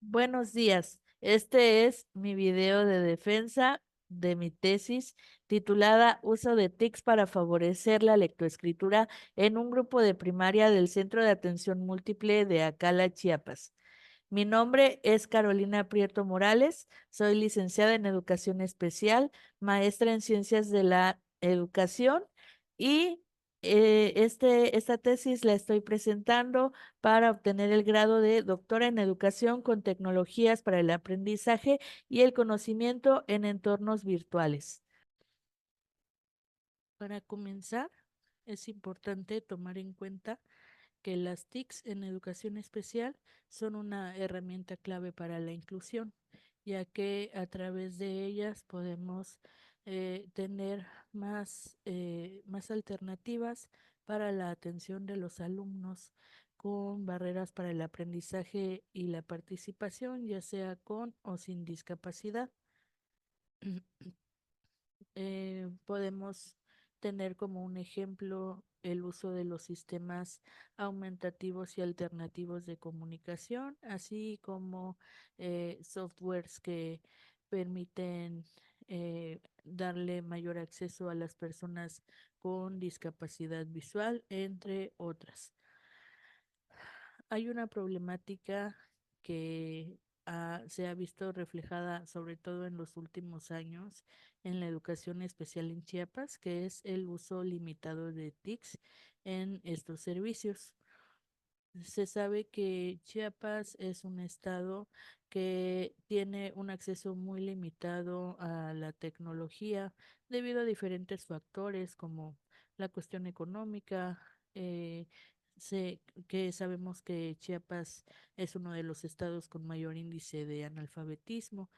Buenos días. Este es mi video de defensa de mi tesis titulada Uso de TICs para favorecer la lectoescritura en un grupo de primaria del Centro de Atención Múltiple de Acala, Chiapas. Mi nombre es Carolina Prieto Morales, soy licenciada en Educación Especial, maestra en Ciencias de la Educación y esta tesis la estoy presentando para obtener el grado de doctora en Educación con tecnologías para el aprendizaje y el conocimiento en entornos virtuales. Para comenzar, es importante tomar en cuenta que las TICs en educación especial son una herramienta clave para la inclusión, ya que a través de ellas podemos tener más alternativas para la atención de los alumnos con barreras para el aprendizaje y la participación, ya sea con o sin discapacidad. Podemos tener como un ejemplo el uso de los sistemas aumentativos y alternativos de comunicación, así como softwares que permiten darle mayor acceso a las personas con discapacidad visual, entre otras. Hay una problemática que se ha visto reflejada sobre todo en los últimos años en la educación especial en Chiapas, que es el uso limitado de TICs en estos servicios. Se sabe que Chiapas es un estado que tiene un acceso muy limitado a la tecnología debido a diferentes factores como la cuestión económica, eh, sé que sabemos que Chiapas es uno de los estados con mayor índice de analfabetismo,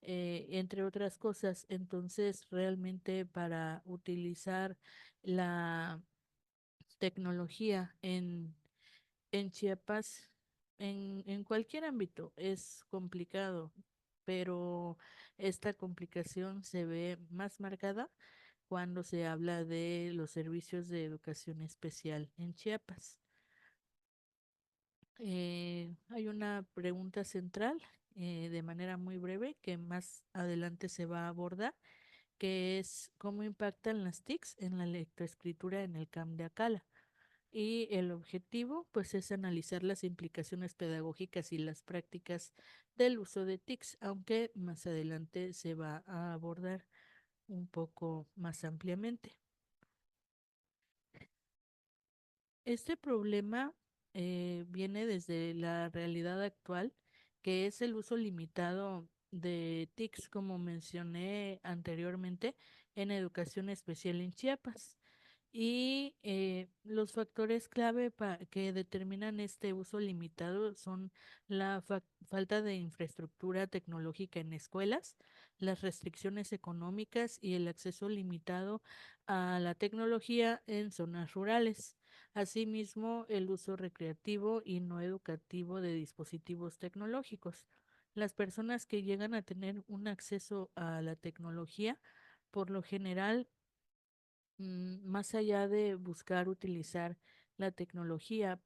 entre otras cosas. Entonces, realmente para utilizar la tecnología en Chiapas, en cualquier ámbito, es complicado, pero esta complicación se ve más marcada cuando se habla de los servicios de educación especial en Chiapas. Hay una pregunta central de manera muy breve que más adelante se va a abordar, que es cómo impactan las TICs en la lectoescritura en el CAM de Acala. Y el objetivo, pues, es analizar las implicaciones pedagógicas y las prácticas del uso de TICs, aunque más adelante se va a abordar un poco más ampliamente. Este problema viene desde la realidad actual, que es el uso limitado de TICs, como mencioné anteriormente, en educación especial en Chiapas. Y los factores clave que determinan este uso limitado son la falta de infraestructura tecnológica en escuelas, las restricciones económicas y el acceso limitado a la tecnología en zonas rurales. Asimismo, el uso recreativo y no educativo de dispositivos tecnológicos. Las personas que llegan a tener un acceso a la tecnología, por lo general, más allá de buscar utilizar la tecnología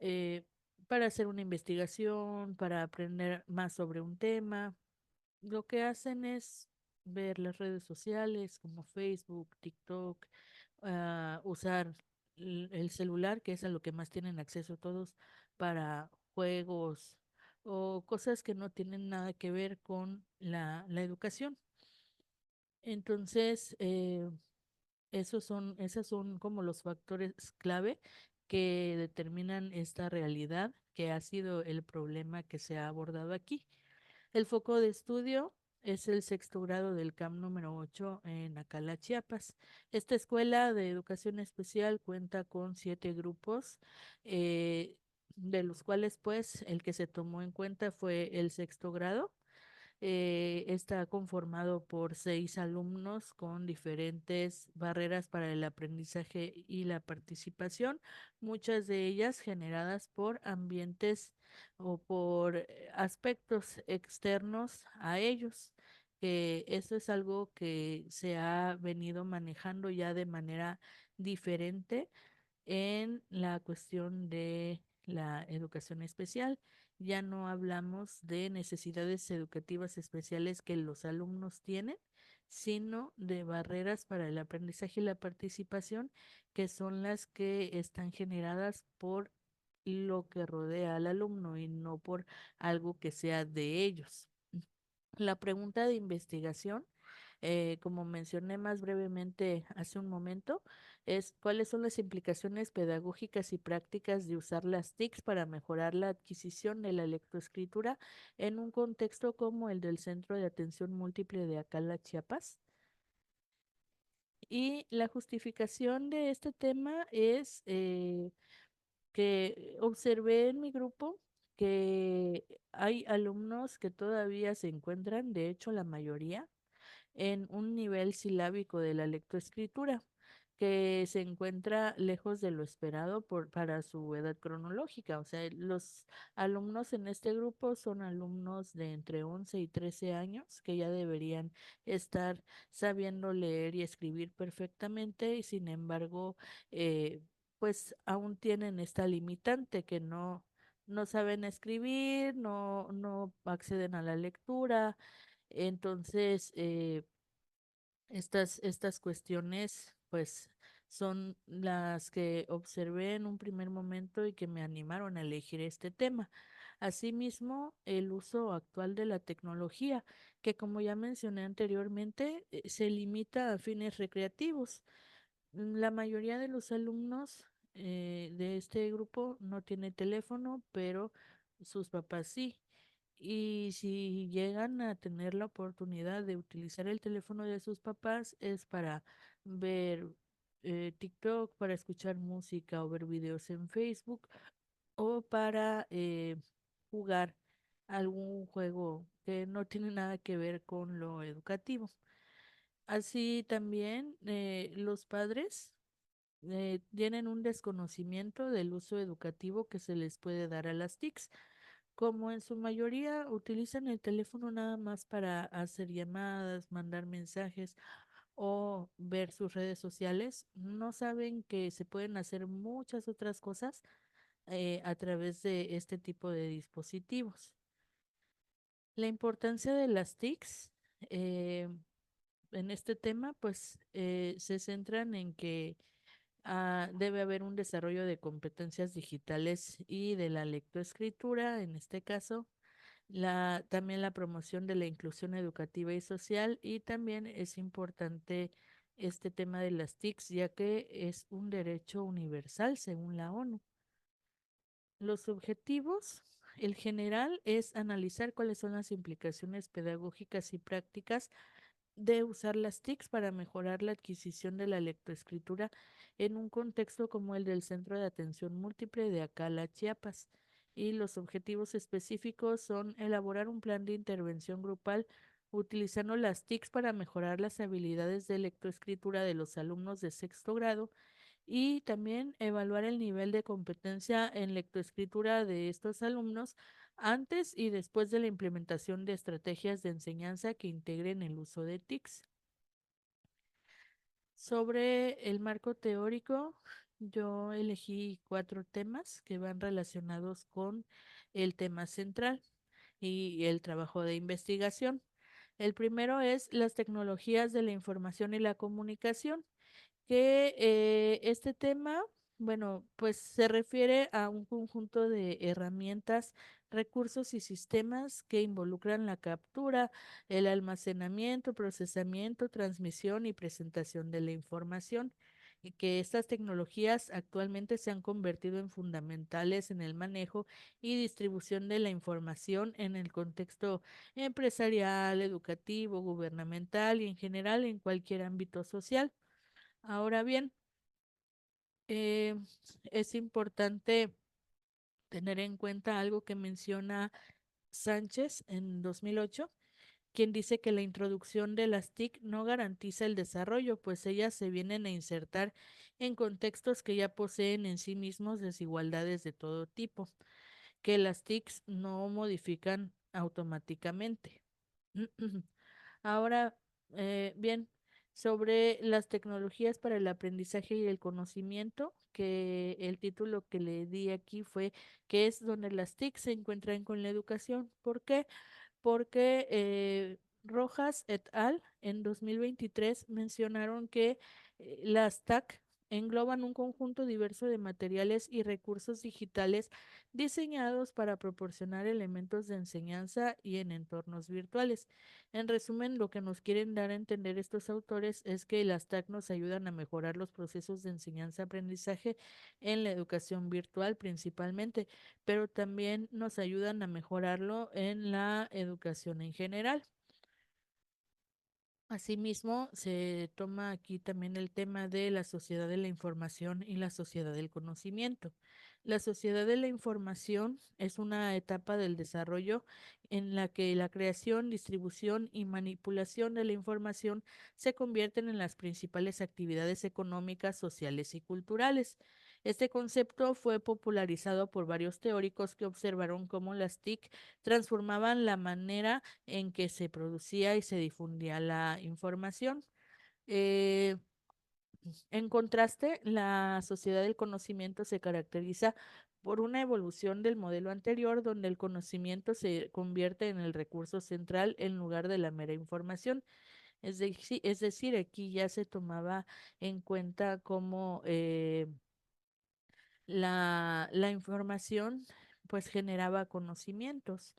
eh, para hacer una investigación, para aprender más sobre un tema, lo que hacen es ver las redes sociales como Facebook, TikTok, usar el celular, que es a lo que más tienen acceso todos, para juegos o cosas que no tienen nada que ver con la educación. Entonces, esos son como los factores clave que determinan esta realidad, que ha sido el problema que se ha abordado aquí. El foco de estudio es el sexto grado del CAM número 8 en Acala, Chiapas. Esta escuela de educación especial cuenta con 7 grupos, de los cuales pues el que se tomó en cuenta fue el sexto grado. Está conformado por 6 alumnos con diferentes barreras para el aprendizaje y la participación, muchas de ellas generadas por ambientes o por aspectos externos a ellos, que eso es algo que se ha venido manejando ya de manera diferente en la cuestión de la educación especial. Ya no hablamos de necesidades educativas especiales que los alumnos tienen, sino de barreras para el aprendizaje y la participación, que son las que están generadas por lo que rodea al alumno y no por algo que sea de ellos. La pregunta de investigación, como mencioné más brevemente hace un momento, es cuáles son las implicaciones pedagógicas y prácticas de usar las TICs para mejorar la adquisición de la lectoescritura en un contexto como el del Centro de Atención Múltiple de Acala, Chiapas. Y la justificación de este tema es que observé en mi grupo que hay alumnos que todavía se encuentran, de hecho la mayoría, en un nivel silábico de la lectoescritura que se encuentra lejos de lo esperado para su edad cronológica. O sea, los alumnos en este grupo son alumnos de entre 11 y 13 años que ya deberían estar sabiendo leer y escribir perfectamente y sin embargo, pues aún tienen esta limitante que no saben escribir, no acceden a la lectura. Entonces, estas cuestiones, pues, son las que observé en un primer momento y que me animaron a elegir este tema. Asimismo, el uso actual de la tecnología, que como ya mencioné anteriormente, se limita a fines recreativos. La mayoría de los alumnos de este grupo no tiene teléfono, pero sus papás sí. Y si llegan a tener la oportunidad de utilizar el teléfono de sus papás, es para ver TikTok, para escuchar música o ver videos en Facebook o para jugar algún juego que no tiene nada que ver con lo educativo. Así también los padres tienen un desconocimiento del uso educativo que se les puede dar a las TICs. Como en su mayoría utilizan el teléfono nada más para hacer llamadas, mandar mensajes o ver sus redes sociales, no saben que se pueden hacer muchas otras cosas a través de este tipo de dispositivos. La importancia de las TICs en este tema, pues se centran en que debe haber un desarrollo de competencias digitales y de la lectoescritura, en este caso, también la promoción de la inclusión educativa y social, y también es importante este tema de las TICs, ya que es un derecho universal según la ONU. Los objetivos, el general es analizar cuáles son las implicaciones pedagógicas y prácticas de usar las TICs para mejorar la adquisición de la lectoescritura en un contexto como el del Centro de Atención Múltiple de Acala, Chiapas. Y los objetivos específicos son elaborar un plan de intervención grupal utilizando las TICs para mejorar las habilidades de lectoescritura de los alumnos de sexto grado y también evaluar el nivel de competencia en lectoescritura de estos alumnos antes y después de la implementación de estrategias de enseñanza que integren el uso de TICs. Sobre el marco teórico, yo elegí 4 temas que van relacionados con el tema central y el trabajo de investigación. El primero es las tecnologías de la información y la comunicación que este tema, bueno, pues se refiere a un conjunto de herramientas, recursos y sistemas que involucran la captura, el almacenamiento, procesamiento, transmisión y presentación de la información, y que estas tecnologías actualmente se han convertido en fundamentales en el manejo y distribución de la información en el contexto empresarial, educativo, gubernamental y en general en cualquier ámbito social. Ahora bien, eh, es importante tener en cuenta algo que menciona Sánchez en 2008, quien dice que la introducción de las TIC no garantiza el desarrollo, pues ellas se vienen a insertar en contextos que ya poseen en sí mismos desigualdades de todo tipo, que las TICs no modifican automáticamente. Ahora, bien, sobre las tecnologías para el aprendizaje y el conocimiento. que el título que le di aquí fue que es donde las TIC se encuentran con la educación. ¿Por qué? Porque Rojas et al. En 2023 mencionaron que las TAC engloban un conjunto diverso de materiales y recursos digitales diseñados para proporcionar elementos de enseñanza y en entornos virtuales. En resumen, lo que nos quieren dar a entender estos autores es que las TAC nos ayudan a mejorar los procesos de enseñanza-aprendizaje en la educación virtual principalmente, pero también nos ayudan a mejorarlo en la educación en general. Asimismo, se toma aquí también el tema de la sociedad de la información y la sociedad del conocimiento. La sociedad de la información es una etapa del desarrollo en la que la creación, distribución y manipulación de la información se convierten en las principales actividades económicas, sociales y culturales. Este concepto fue popularizado por varios teóricos que observaron cómo las TIC transformaban la manera en que se producía y se difundía la información. Eh, en contraste, la sociedad del conocimiento se caracteriza por una evolución del modelo anterior, donde el conocimiento se convierte en el recurso central en lugar de la mera información. Es decir, aquí ya se tomaba en cuenta cómo la información pues generaba conocimientos.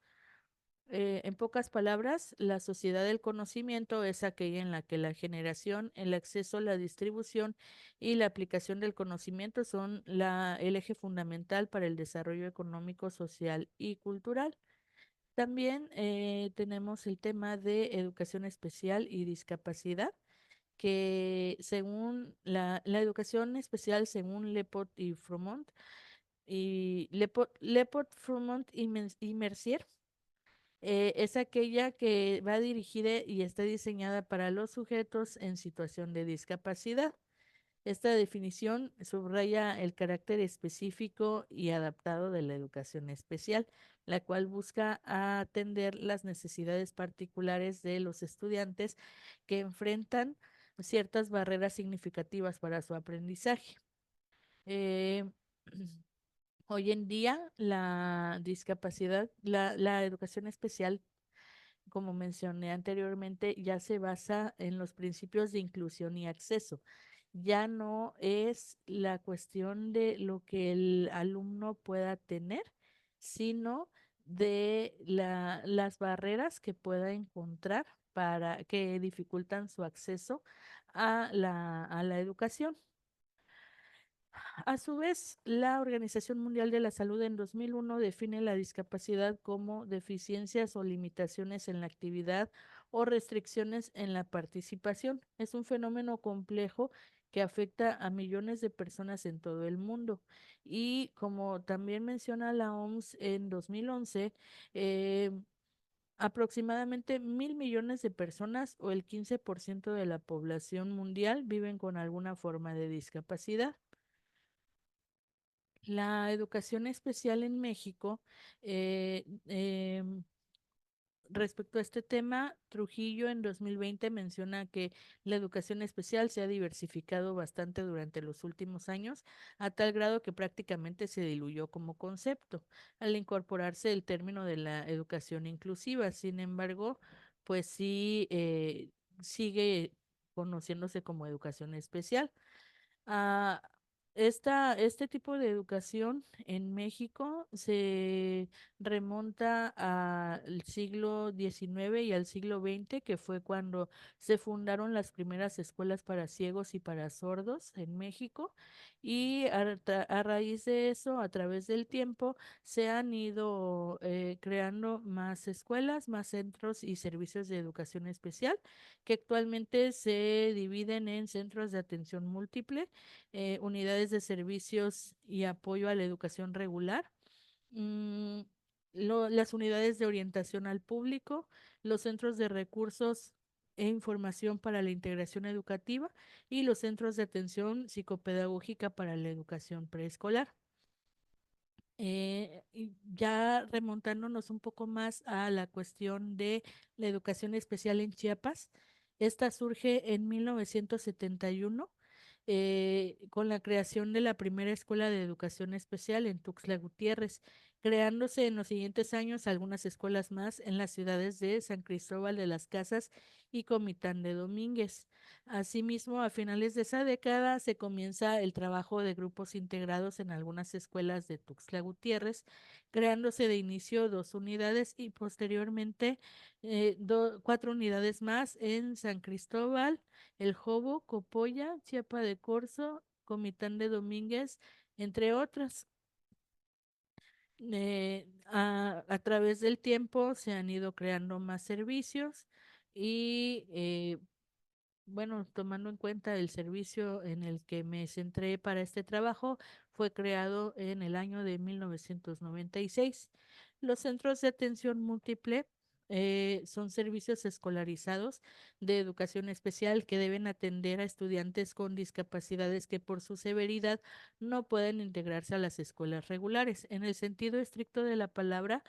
En pocas palabras, la sociedad del conocimiento es aquella en la que la generación, el acceso, la distribución y la aplicación del conocimiento son el eje fundamental para el desarrollo económico, social y cultural. También tenemos el tema de educación especial y discapacidad, que según la educación especial, según Lepot y Fromont, Lepot, Fromont y Mercier, es aquella que va dirigida y está diseñada para los sujetos en situación de discapacidad. Esta definición subraya el carácter específico y adaptado de la educación especial, la cual busca atender las necesidades particulares de los estudiantes que enfrentan ciertas barreras significativas para su aprendizaje. Eh, Hoy en día, la educación especial, como mencioné anteriormente, ya se basa en los principios de inclusión y acceso. Ya no es la cuestión de lo que el alumno pueda tener, sino de las barreras que pueda encontrar para que dificultan su acceso a la educación. A su vez, la Organización Mundial de la Salud en 2001 define la discapacidad como deficiencias o limitaciones en la actividad o restricciones en la participación. Es un fenómeno complejo que afecta a millones de personas en todo el mundo. Y como también menciona la OMS en 2011, eh, aproximadamente 1.000 millones de personas o el 15% de la población mundial viven con alguna forma de discapacidad. La educación especial en México, eh, respecto a este tema, Trujillo en 2020 menciona que la educación especial se ha diversificado bastante durante los últimos años, a tal grado que prácticamente se diluyó como concepto al incorporarse el término de la educación inclusiva. Sin embargo, pues sí, sigue conociéndose como educación especial. Ah, este tipo de educación en México se remonta al siglo XIX y al siglo XX, que fue cuando se fundaron las primeras escuelas para ciegos y para sordos en México. Y a raíz de eso, a través del tiempo, se han ido creando más escuelas, más centros y servicios de educación especial, que actualmente se dividen en centros de atención múltiple, unidades de servicios y apoyo a la educación regular, mm, las unidades de orientación al público, los centros de recursos e información para la integración educativa y los centros de atención psicopedagógica para la educación preescolar. Y ya remontándonos un poco más a la cuestión de la educación especial en Chiapas, esta surge en 1971, con la creación de la primera escuela de educación especial en Tuxtla Gutiérrez, creándose en los siguientes años algunas escuelas más en las ciudades de San Cristóbal de las Casas y Comitán de Domínguez. Asimismo, a finales de esa década se comienza el trabajo de grupos integrados en algunas escuelas de Tuxtla Gutiérrez, creándose de inicio 2 unidades y posteriormente cuatro unidades más en San Cristóbal, El Jobo, Copolla, Chiapa de Corzo, Comitán de Domínguez, entre otras. A través del tiempo se han ido creando más servicios y bueno, tomando en cuenta el servicio en el que me centré para este trabajo, fue creado en el año de 1996. Los centros de atención múltiple son servicios escolarizados de educación especial que deben atender a estudiantes con discapacidades que por su severidad no pueden integrarse a las escuelas regulares. En el sentido estricto de la palabra,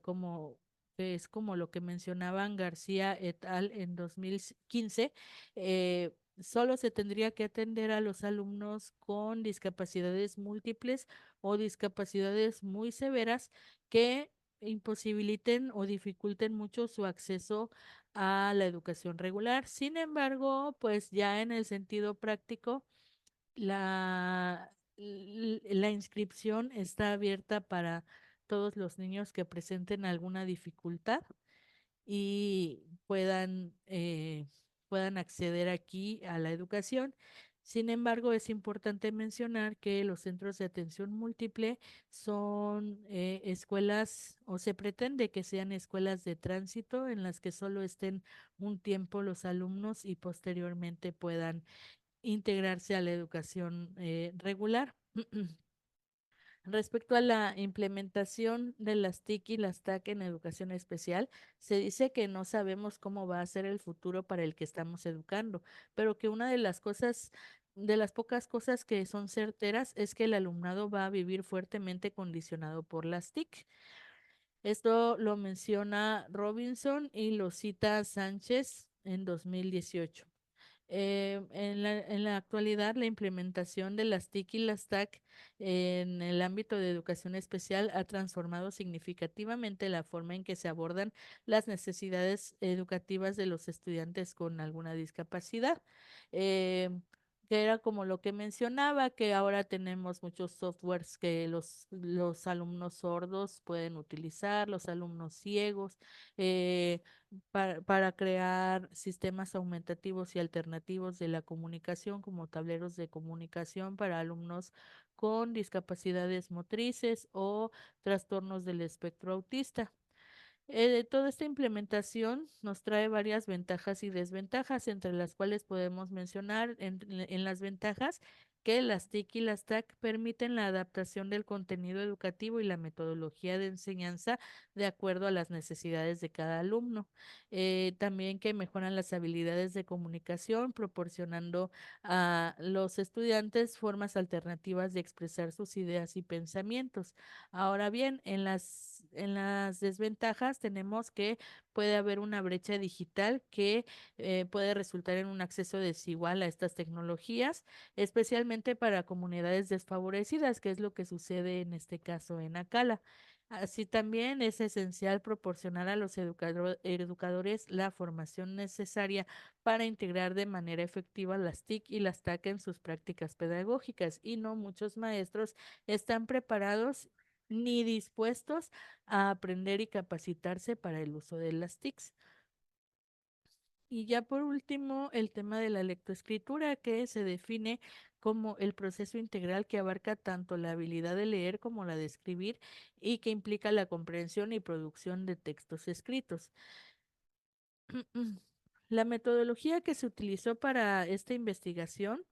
como que es como lo que mencionaban García et al. En 2015, solo se tendría que atender a los alumnos con discapacidades múltiples o discapacidades muy severas que imposibiliten o dificulten mucho su acceso a la educación regular. Sin embargo, pues ya en el sentido práctico, la inscripción está abierta para todos los niños que presenten alguna dificultad y puedan acceder aquí a la educación. Sin embargo, es importante mencionar que los centros de atención múltiple son escuelas, o se pretende que sean escuelas de tránsito en las que solo estén un tiempo los alumnos y posteriormente puedan integrarse a la educación regular. Respecto a la implementación de las TIC y las TAC en educación especial, se dice que no sabemos cómo va a ser el futuro para el que estamos educando, pero que una de las cosas, de las pocas cosas que son certeras es que el alumnado va a vivir fuertemente condicionado por las TIC. Esto lo menciona Robinson y lo cita Sánchez en 2018. En la actualidad, la implementación de las TIC y las TAC en el ámbito de educación especial ha transformado significativamente la forma en que se abordan las necesidades educativas de los estudiantes con alguna discapacidad. Eh, que era como lo que mencionaba, que ahora tenemos muchos softwares que los alumnos sordos pueden utilizar, los alumnos ciegos. eh, para crear sistemas aumentativos y alternativos de la comunicación, como tableros de comunicación para alumnos con discapacidades motrices o trastornos del espectro autista. Toda esta implementación nos trae varias ventajas y desventajas, entre las cuales podemos mencionar en las ventajas que las TIC y las TAC permiten la adaptación del contenido educativo y la metodología de enseñanza de acuerdo a las necesidades de cada alumno. También que mejoran las habilidades de comunicación, proporcionando a los estudiantes formas alternativas de expresar sus ideas y pensamientos. Ahora bien, en las desventajas tenemos que puede haber una brecha digital que puede resultar en un acceso desigual a estas tecnologías, especialmente para comunidades desfavorecidas, que es lo que sucede en este caso en Acala. Así también es esencial proporcionar a los educadores la formación necesaria para integrar de manera efectiva las TIC y las TAC en sus prácticas pedagógicas, y no muchos maestros están preparados ni dispuestos a aprender y capacitarse para el uso de las TICs. Y ya por último, el tema de la lectoescritura, que se define como el proceso integral que abarca tanto la habilidad de leer como la de escribir y que implica la comprensión y producción de textos escritos. La metodología que se utilizó para esta investigación,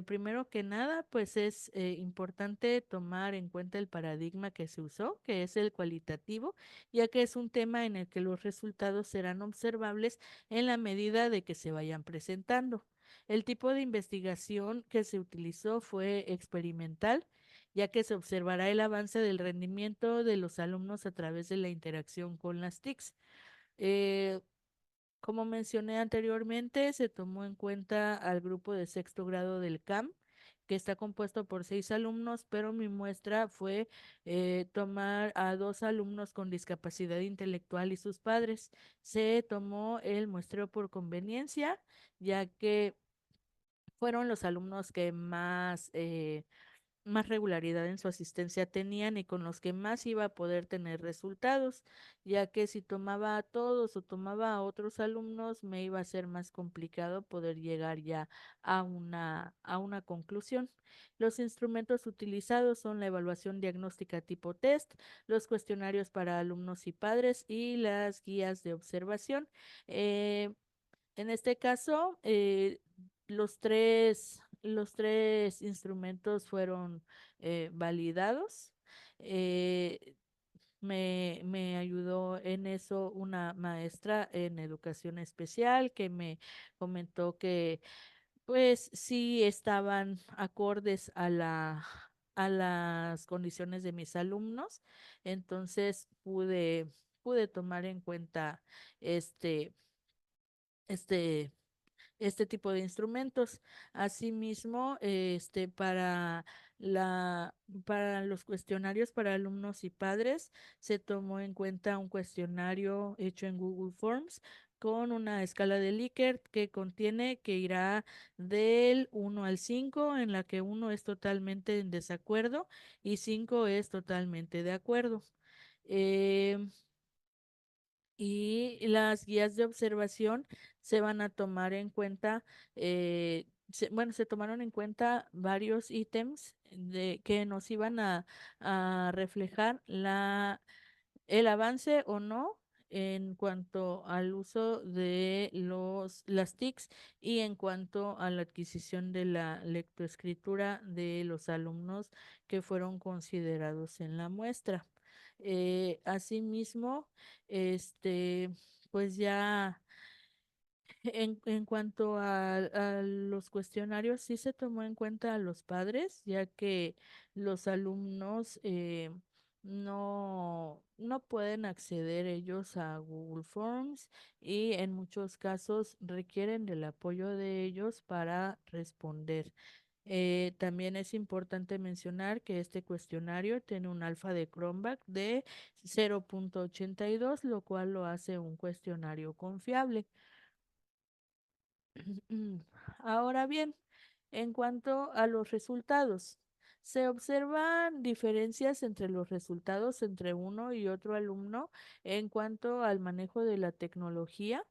primero que nada, pues es importante tomar en cuenta el paradigma que se usó, que es el cualitativo, ya que es un tema en el que los resultados serán observables en la medida de que se vayan presentando. El tipo de investigación que se utilizó fue experimental, ya que se observará el avance del rendimiento de los alumnos a través de la interacción con las TICs. Como mencioné anteriormente, se tomó en cuenta al grupo de sexto grado del CAM, que está compuesto por 6 alumnos, pero mi muestra fue tomar a 2 alumnos con discapacidad intelectual y sus padres. Se tomó el muestreo por conveniencia, ya que fueron los alumnos que más regularidad en su asistencia tenían y con los que más iba a poder tener resultados, ya que si tomaba a todos o tomaba a otros alumnos, me iba a ser más complicado poder llegar ya a una conclusión. Los instrumentos utilizados son la evaluación diagnóstica tipo test, los cuestionarios para alumnos y padres y las guías de observación. Eh, en este caso, los tres instrumentos fueron validados. Eh, me ayudó en eso una maestra en educación especial que me comentó que pues sí estaban acordes a las condiciones de mis alumnos. Entonces pude tomar en cuenta este, este este tipo de instrumentos. Asimismo, para los cuestionarios para alumnos y padres, se tomó en cuenta un cuestionario hecho en Google Forms con una escala de Likert que irá del 1 al 5, en la que 1 es totalmente en desacuerdo y 5 es totalmente de acuerdo. Em, y las guías de observación se van a tomar en cuenta, bueno, se tomaron en cuenta varios ítems que nos iban a reflejar el avance o no en cuanto al uso de las TICs y en cuanto a la adquisición de la lectoescritura de los alumnos que fueron considerados en la muestra. Asimismo, este, pues ya en cuanto a los cuestionarios, sí se tomó en cuenta a los padres, ya que los alumnos no pueden acceder ellos a Google Forms y en muchos casos requieren del apoyo de ellos para responder. También es importante mencionar que este cuestionario tiene un alfa de Cronbach de 0,82, lo cual lo hace un cuestionario confiable. Ahora bien, en cuanto a los resultados, se observan diferencias entre los resultados entre uno y otro alumno en cuanto al manejo de la tecnología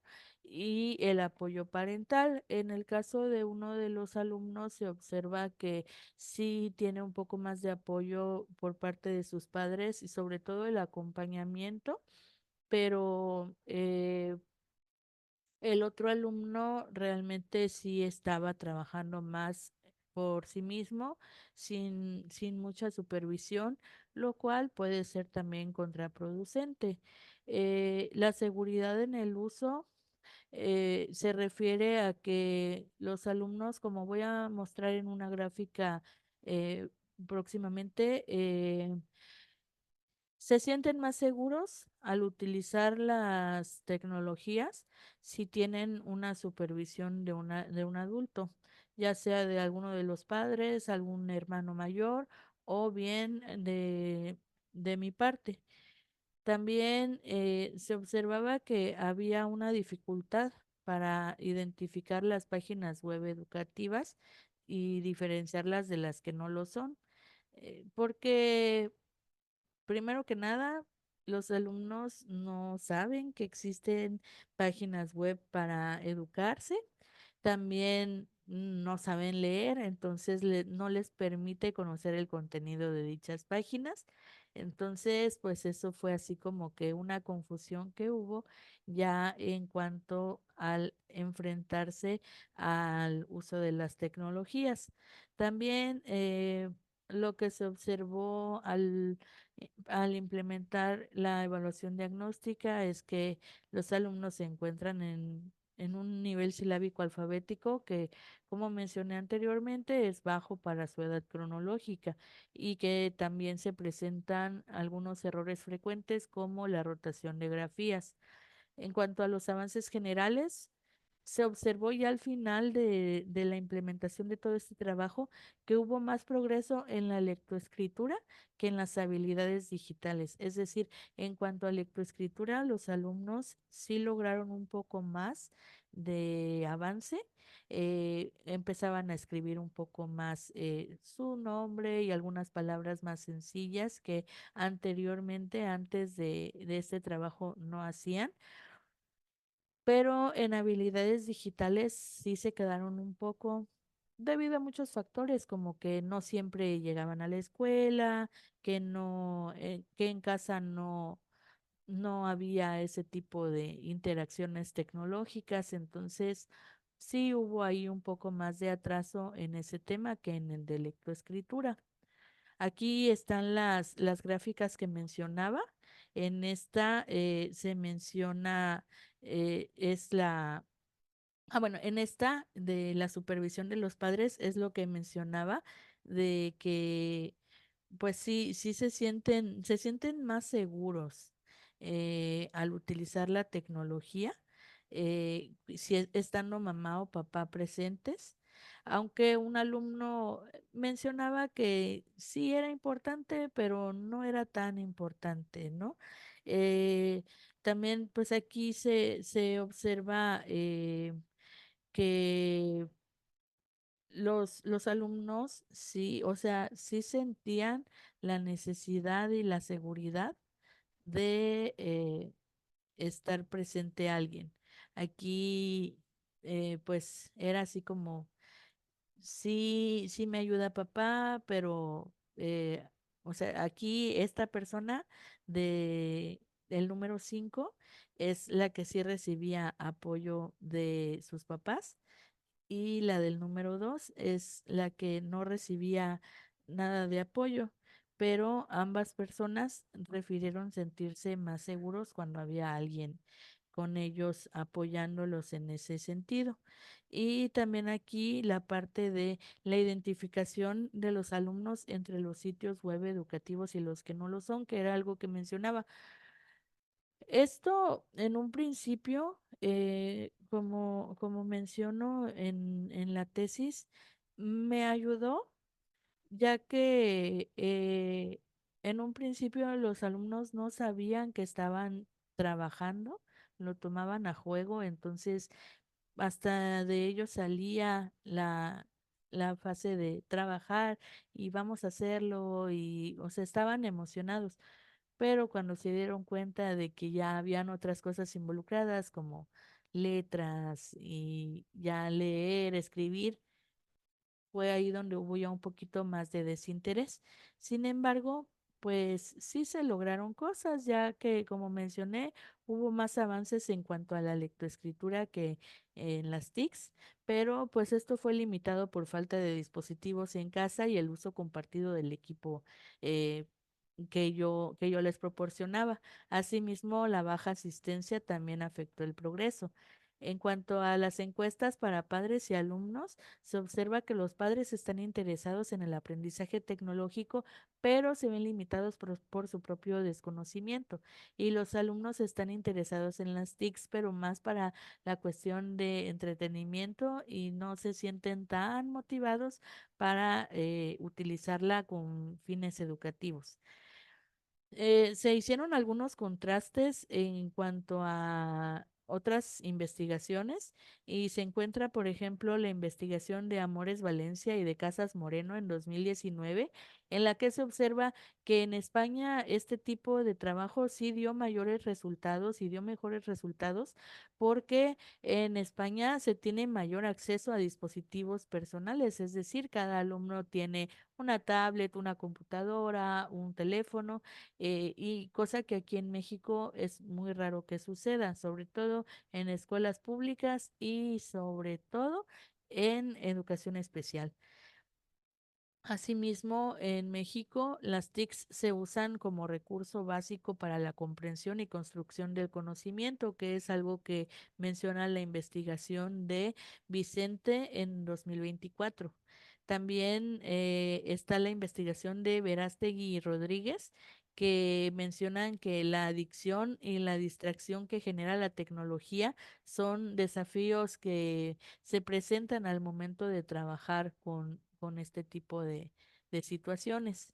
y el apoyo parental. En el caso de uno de los alumnos se observa que sí tiene un poco más de apoyo por parte de sus padres y sobre todo el acompañamiento, pero el otro alumno realmente sí estaba trabajando más por sí mismo, sin mucha supervisión, lo cual puede ser también contraproducente. La seguridad en el uso se refiere a que los alumnos, como voy a mostrar en una gráfica eh, próximamente, se sienten más seguros al utilizar las tecnologías si tienen una supervisión de un adulto, ya sea de alguno de los padres, algún hermano mayor o bien de mi parte. También se observaba que había una dificultad para identificar las páginas web educativas y diferenciarlas de las que no lo son, porque primero que nada, los alumnos no saben que existen páginas web para educarse. También no saben leer, entonces no les permite conocer el contenido de dichas páginas. Entonces, pues eso fue así como que una confusión que hubo ya en cuanto al enfrentarse al uso de las tecnologías. También lo que se observó al implementar la evaluación diagnóstica es que los alumnos se encuentran en un nivel silábico alfabético que, como mencioné anteriormente, es bajo para su edad cronológica y que también se presentan algunos errores frecuentes como la rotación de grafías. En cuanto a los avances generales, se observó ya al final de la implementación de todo este trabajo que hubo más progreso en la lectoescritura que en las habilidades digitales. Es decir, en cuanto a lectoescritura, los alumnos sí lograron un poco más de avance. Empezaban a escribir un poco más su nombre y algunas palabras más sencillas que anteriormente, antes de este trabajo, no hacían, pero en habilidades digitales sí se quedaron un poco debido a muchos factores, como que no siempre llegaban a la escuela, que no, que en casa no había ese tipo de interacciones tecnológicas, entonces sí hubo ahí un poco más de atraso en ese tema que en el de lectoescritura. Aquí están las gráficas que mencionaba. En esta se menciona, es la, bueno, en esta de la supervisión de los padres es lo que mencionaba, de que pues sí, sí se sienten más seguros al utilizar la tecnología, si estando mamá o papá presentes, aunque un alumno mencionaba que sí era importante, pero no era tan importante, ¿no? Eh, También pues aquí se observa que los alumnos sí, o sea, sí sentían la necesidad y la seguridad de estar presente alguien. Aquí, pues, era así como, sí, sí me ayuda papá, pero, o sea, aquí esta persona de el número 5 es la que sí recibía apoyo de sus papás y la del número 2 es la que no recibía nada de apoyo, pero ambas personas refirieron sentirse más seguros cuando había alguien con ellos apoyándolos en ese sentido. Y también aquí la parte de la identificación de los alumnos entre los sitios web educativos y los que no lo son, que era algo que mencionaba. Esto en un principio, como menciono en la tesis, me ayudó ya que en un principio los alumnos no sabían que estaban trabajando, lo tomaban a juego, entonces hasta de ellos salía la fase de trabajar y vamos a hacerlo y, o sea, estaban emocionados, pero cuando se dieron cuenta de que ya habían otras cosas involucradas como letras y ya leer, escribir, fue ahí donde hubo ya un poquito más de desinterés. Sin embargo, pues sí se lograron cosas, ya que como mencioné, hubo más avances en cuanto a la lectoescritura que en las TICs, pero pues esto fue limitado por falta de dispositivos en casa y el uso compartido del equipo eh, que yo les proporcionaba. Asimismo, la baja asistencia también afectó el progreso. En cuanto a las encuestas para padres y alumnos, se observa que los padres están interesados en el aprendizaje tecnológico, pero se ven limitados por su propio desconocimiento. Y los alumnos están interesados en las TICs, pero más para la cuestión de entretenimiento y no se sienten tan motivados para utilizarla con fines educativos. Se hicieron algunos contrastes en cuanto a otras investigaciones y se encuentra, por ejemplo, la investigación de Amores Valencia y de Casas Moreno en 2019, en la que se observa que en España este tipo de trabajo sí dio mayores resultados y dio mejores resultados porque en España se tiene mayor acceso a dispositivos personales, es decir, cada alumno tiene una tablet, una computadora, un teléfono y cosa que aquí en México es muy raro que suceda, sobre todo en escuelas públicas y sobre todo en educación especial. Asimismo, en México, las TICs se usan como recurso básico para la comprensión y construcción del conocimiento, que es algo que menciona la investigación de Vicente en 2024. También está la investigación de Verástegui y Rodríguez, que mencionan que la adicción y la distracción que genera la tecnología son desafíos que se presentan al momento de trabajar con este tipo de situaciones.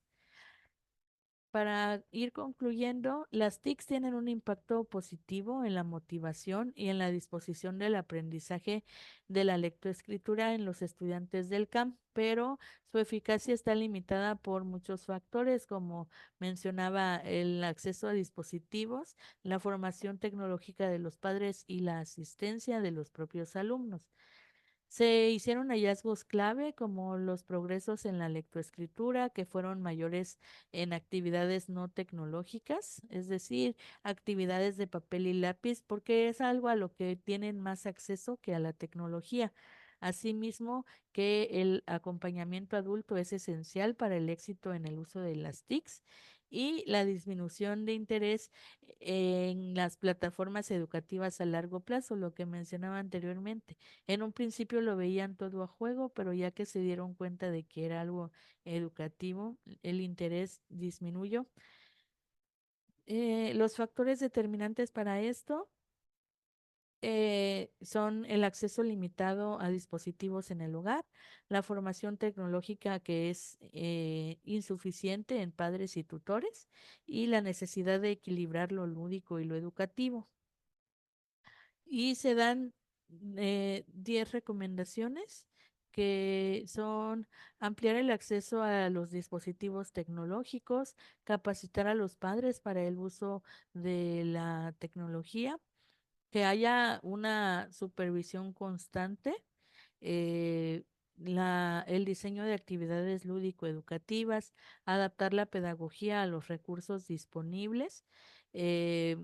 Para ir concluyendo, las TICs tienen un impacto positivo en la motivación y en la disposición del aprendizaje de la lectoescritura en los estudiantes del CAM, pero su eficacia está limitada por muchos factores, como mencionaba el acceso a dispositivos, la formación tecnológica de los padres y la asistencia de los propios alumnos. Se hicieron hallazgos clave como los progresos en la lectoescritura, que fueron mayores en actividades no tecnológicas, es decir, actividades de papel y lápiz, porque es algo a lo que tienen más acceso que a la tecnología. Asimismo, que el acompañamiento adulto es esencial para el éxito en el uso de las TICs y la disminución de interés en las plataformas educativas a largo plazo, lo que mencionaba anteriormente. En un principio lo veían todo a juego, pero ya que se dieron cuenta de que era algo educativo, el interés disminuyó. Los factores determinantes para esto son el acceso limitado a dispositivos en el hogar, la formación tecnológica que es insuficiente en padres y tutores y la necesidad de equilibrar lo lúdico y lo educativo. Y se dan 10 recomendaciones que son ampliar el acceso a los dispositivos tecnológicos, capacitar a los padres para el uso de la tecnología, que haya una supervisión constante, eh, el diseño de actividades lúdico-educativas, adaptar la pedagogía a los recursos disponibles, eh,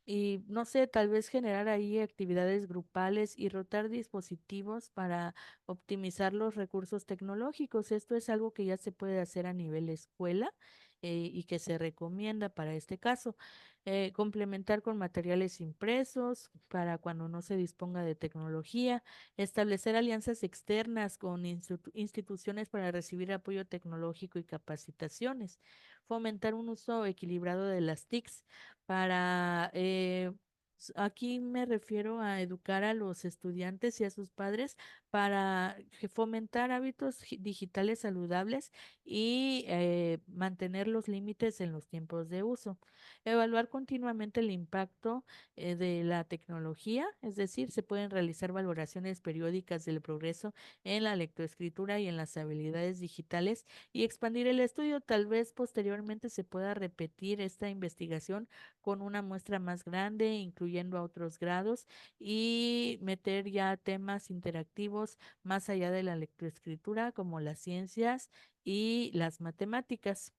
y no sé, tal vez generar ahí actividades grupales y rotar dispositivos para optimizar los recursos tecnológicos. Esto es algo que ya se puede hacer a nivel escuela y que se recomienda para este caso. Complementar con materiales impresos para cuando no se disponga de tecnología, establecer alianzas externas con instituciones para recibir apoyo tecnológico y capacitaciones, fomentar un uso equilibrado de las TICs para, aquí me refiero a educar a los estudiantes y a sus padres para fomentar hábitos digitales saludables y mantener los límites en los tiempos de uso. Evaluar continuamente el impacto de la tecnología, es decir, se pueden realizar valoraciones periódicas del progreso en la lectoescritura y en las habilidades digitales y expandir el estudio. Tal vez posteriormente se pueda repetir esta investigación con una muestra más grande, incluyendo a otros grados y meter ya temas interactivos más allá de la lectoescritura, como las ciencias y las matemáticas.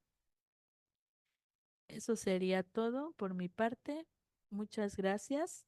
Eso sería todo por mi parte. Muchas gracias.